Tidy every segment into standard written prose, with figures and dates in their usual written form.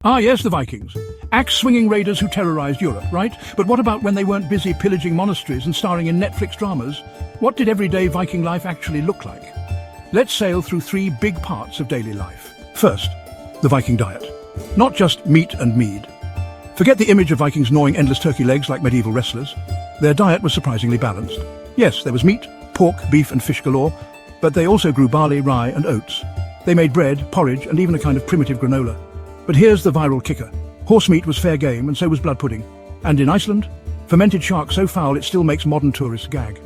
Ah yes, the Vikings. Axe-swinging raiders who terrorized Europe, right? But what about when they weren't busy pillaging monasteries and starring in Netflix dramas? What did everyday Viking life actually look like? Let's sail through three big parts of daily life. First, the Viking diet. Not just meat and mead. Forget the image of Vikings gnawing endless turkey legs like medieval wrestlers. Their diet was surprisingly balanced. Yes, there was meat, pork, beef and fish galore, but they also grew barley, rye and oats. They made bread, porridge and even a kind of primitive granola. But here's the viral kicker. Horse meat was fair game and so was blood pudding. And in Iceland, fermented shark so foul it still makes modern tourists gag.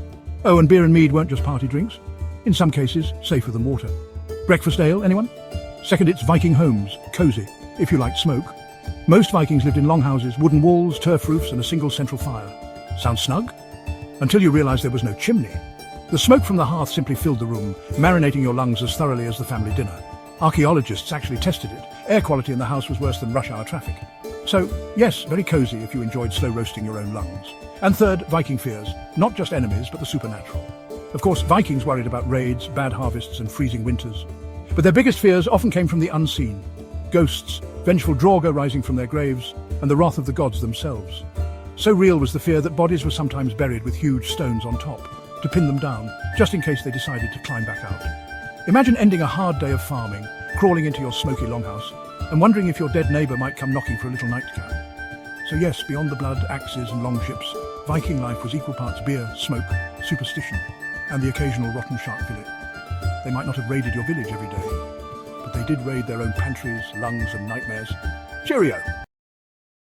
Oh, and beer and mead weren't just party drinks. In some cases, safer than water. Breakfast ale, anyone? Second, it's Viking homes, cosy, if you like smoke. Most Vikings lived in longhouses, wooden walls, turf roofs and a single central fire. Sounds snug? Until you realise there was no chimney. The smoke from the hearth simply filled the room, marinating your lungs as thoroughly as the family dinner. Archaeologists actually tested it. Air quality in the house was worse than rush hour traffic. So, yes, very cosy if you enjoyed slow roasting your own lungs. And third, Viking fears. Not just enemies, but the supernatural. Of course, Vikings worried about raids, bad harvests and freezing winters. But their biggest fears often came from the unseen. Ghosts, vengeful draugr rising from their graves, and the wrath of the gods themselves. So real was the fear that bodies were sometimes buried with huge stones on top, to pin them down, just in case they decided to climb back out. Imagine ending a hard day of farming, crawling into your smoky longhouse, and wondering if your dead neighbour might come knocking for a little nightcap. So yes, beyond the blood, axes and longships, Viking life was equal parts beer, smoke, superstition, and the occasional rotten shark fillet. They might not have raided your village every day, but they did raid their own pantries, lungs and nightmares. Cheerio!